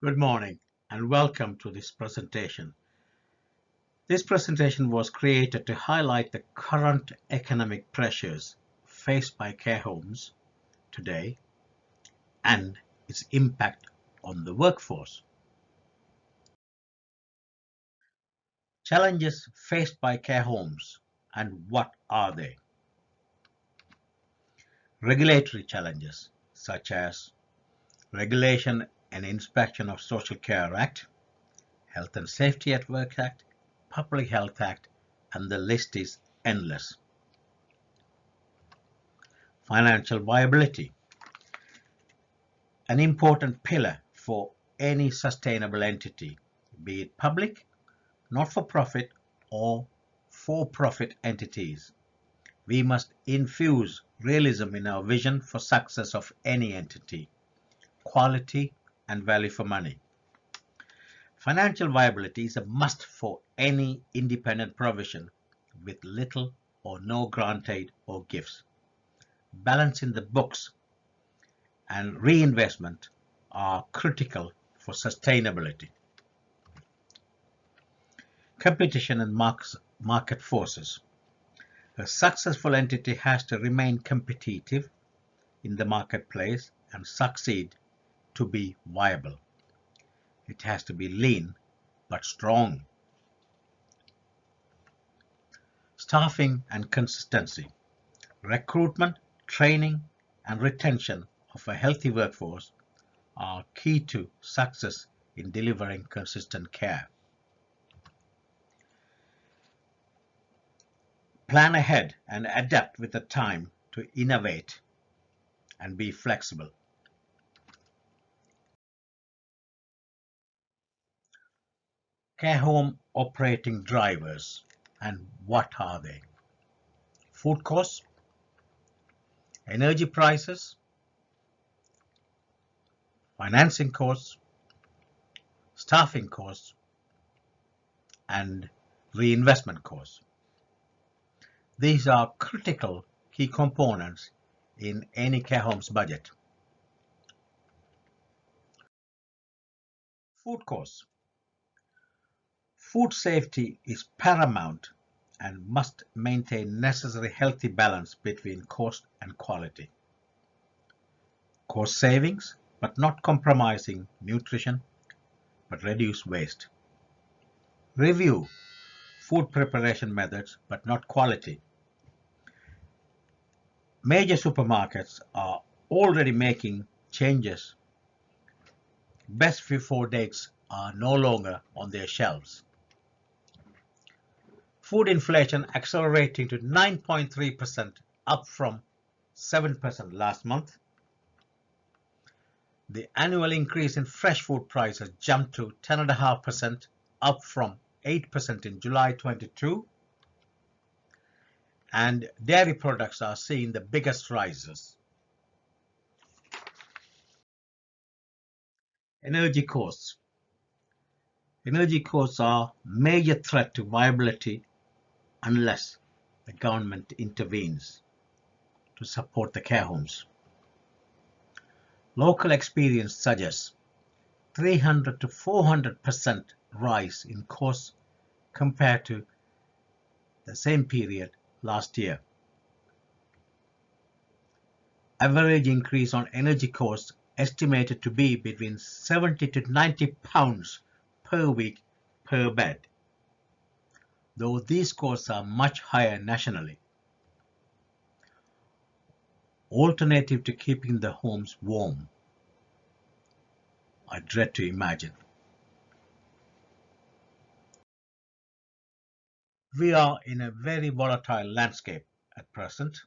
Good morning and welcome to this presentation. This presentation was created to highlight the current economic pressures faced by care homes today and its impact on the workforce. Challenges faced by care homes, and what are they? Regulatory challenges such as Regulation and Inspection of Social Care Act, Health and Safety at Work Act, Public Health Act, and the list is endless. Financial viability, an important pillar for any sustainable entity, be it public, not-for-profit, or for-profit entities. We must infuse realism in our vision for success of any entity, quality and value for money. Financial viability is a must for any independent provision with little or no grant aid or gifts. Balance in the books and reinvestment are critical for sustainability. Competition and market forces. A successful entity has to remain competitive in the marketplace and succeed to be viable. It has to be lean but strong. Staffing and consistency. Recruitment, training, and retention of a healthy workforce are key to success in delivering consistent care. Plan ahead and adapt with the time to innovate and be flexible. Care home operating drivers, and what are they? Food costs, energy prices, financing costs, staffing costs, and reinvestment costs. These are critical key components in any care home's budget. Food costs. Food safety is paramount and must maintain necessary healthy balance between cost and quality. Cost savings, but not compromising nutrition, but reduce waste. Review food preparation methods, but not quality. Major supermarkets are already making changes. Best before dates are no longer on their shelves. Food inflation accelerating to 9.3%, up from 7% last month. The annual increase in fresh food prices jumped to 10.5%, up from 8% in July 22. And dairy products are seeing the biggest rises. Energy costs. Energy costs are a major threat to viability unless the government intervenes to support the care homes. Local experience suggests 300 to 400% rise in costs compared to the same period last year. Average increase on energy costs estimated to be between 70 to 90 pounds per week per bed, though these costs are much higher nationally. Alternative to keeping the homes warm, I dread to imagine. We are in a very volatile landscape at present.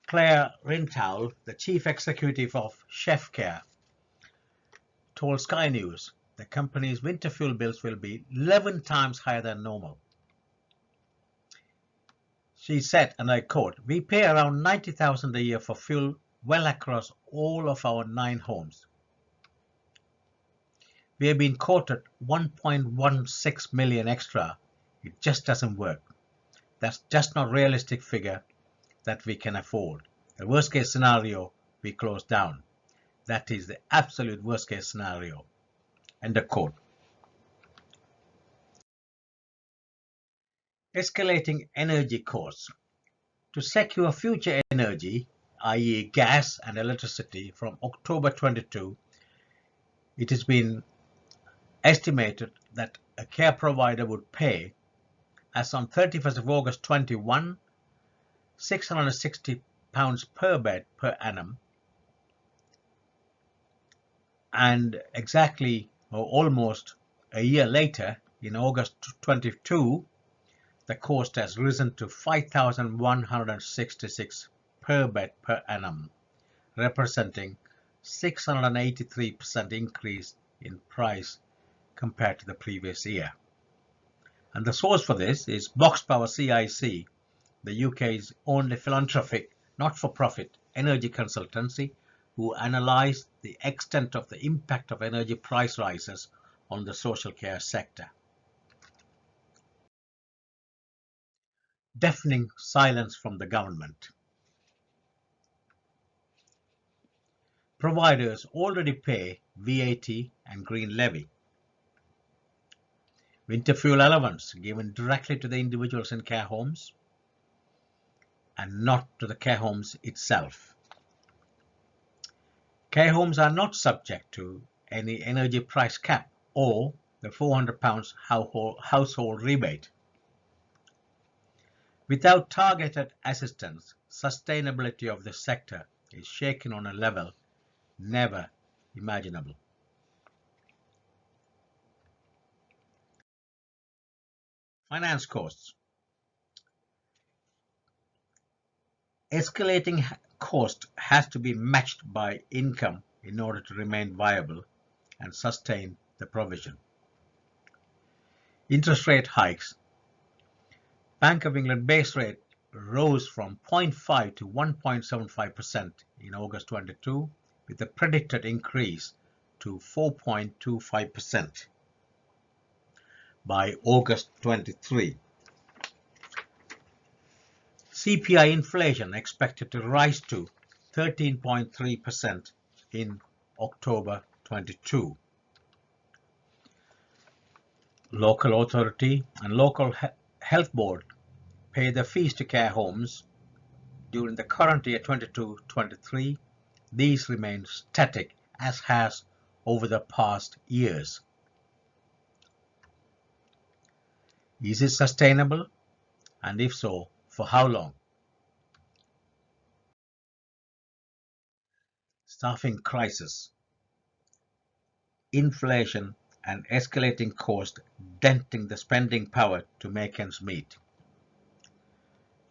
Claire Rintoul, the chief executive of Chef Care, told Sky News the company's winter fuel bills will be 11 times higher than normal. She said, and I quote, "We pay around $90,000 a year for fuel well across all of our 9 homes. We have been quoted 1.16 million extra. It just doesn't work. That's just not a realistic figure that we can afford. The worst case scenario, we close down. That is the absolute worst case scenario. End of quote. Escalating energy costs. To secure future energy, i.e. gas and electricity, from October 22, it has been estimated that a care provider would pay, as on 31st of August 21, £660 per bed per annum, and exactly or almost a year later, in August 22, the cost has risen to £5,166 per bed per annum, representing 683% increase in price compared to the previous year. And the source for this is Box Power CIC, the UK's only philanthropic, not-for-profit energy consultancy, who analysed the extent of the impact of energy price rises on the social care sector. Deafening silence from the government. Providers already pay VAT and green levy. Winter fuel allowance given directly to the individuals in care homes and not to the care homes itself. Care homes are not subject to any energy price cap or the £400 household rebate. Without targeted assistance, sustainability of the sector is shaken on a level never imaginable. Finance costs. Escalating cost has to be matched by income in order to remain viable and sustain the provision. Interest rate hikes. Bank of England base rate rose from 0.5 to 1.75% in August 22, with a predicted increase to 4.25% by August 23. CPI inflation expected to rise to 13.3% in October 22. Local authority and local health board pay the fees to care homes during the current year 22-23. These remain static, as has over the past years. Is it sustainable? And if so, for how long? Staffing crisis. Inflation and escalating cost denting the spending power to make ends meet.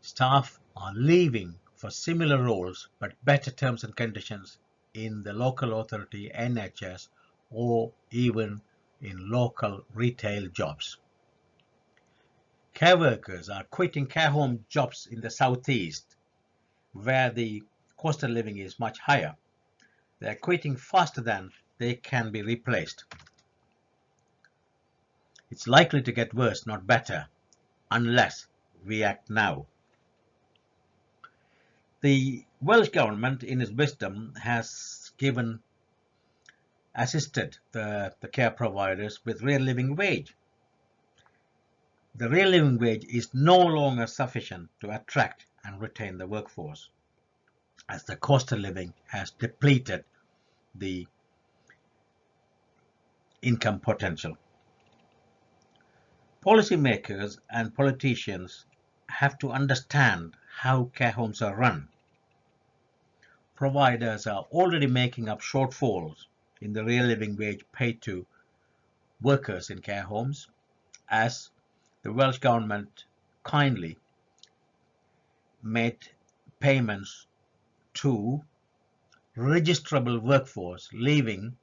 Staff are leaving for similar roles but better terms and conditions in the local authority, NHS, or even in local retail jobs. Care workers are quitting care home jobs in the southeast, where the cost of living is much higher. They are quitting faster than they can be replaced. It's likely to get worse, not better, unless we act now. The Welsh Government, in its wisdom, has assisted the care providers with real living wage. The real living wage is no longer sufficient to attract and retain the workforce, as the cost of living has depleted the income potential. Policymakers and politicians have to understand how care homes are run. Providers are already making up shortfalls in the real living wage paid to workers in care homes, as the Welsh Government kindly made payments to registrable workforce, leaving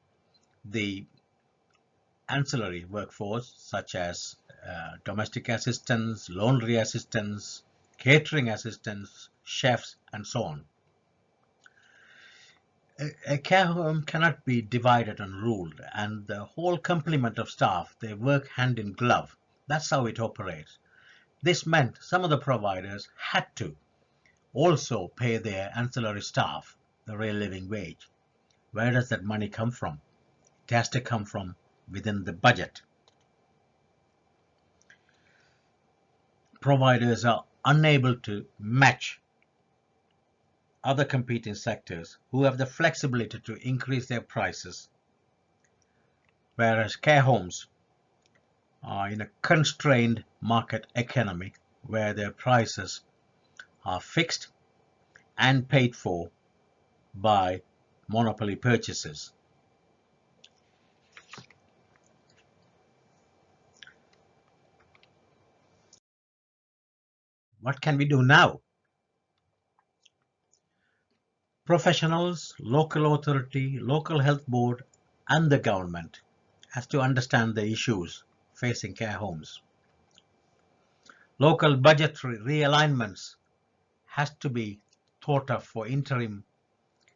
the ancillary workforce such as domestic assistants, laundry assistants, catering assistants, chefs, and so on. A care home cannot be divided and ruled, and the whole complement of staff, they work hand in glove. That's how it operates. This meant some of the providers had to also pay their ancillary staff the real living wage. Where does that money come from? It has to come from within the budget. Providers are unable to match other competing sectors who have the flexibility to increase their prices, whereas care homes are in a constrained market economy where their prices are fixed and paid for by monopoly purchasers. What can we do now? Professionals, local authority, local health board and the government has to understand the issues facing care homes. Local budgetary realignments has to be thought of for interim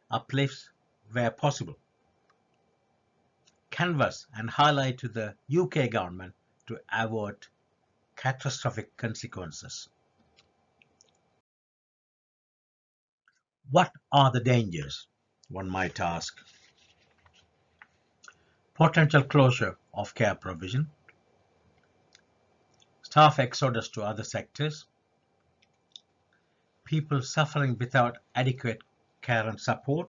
uplifts where possible. Canvass and highlight to the UK government to avoid catastrophic consequences. What are the dangers? One might ask. Potential closure of care provision, staff exodus to other sectors, people suffering without adequate care and support,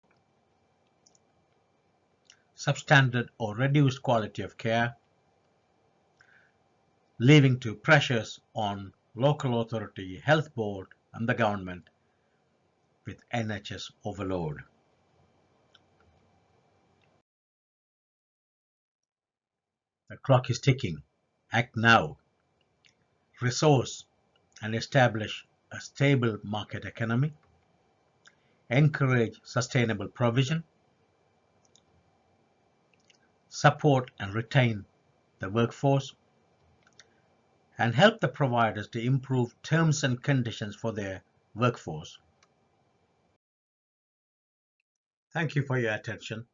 substandard or reduced quality of care, leading to pressures on local authority, health board and the government with NHS overload. The clock is ticking. Act now. Resource and establish a stable market economy. Encourage sustainable provision. Support and retain the workforce. And help the providers to improve terms and conditions for their workforce. Thank you for your attention.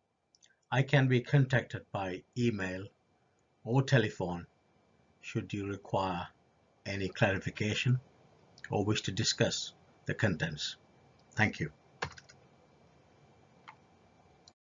I can be contacted by email or telephone should you require any clarification or wish to discuss the contents. Thank you.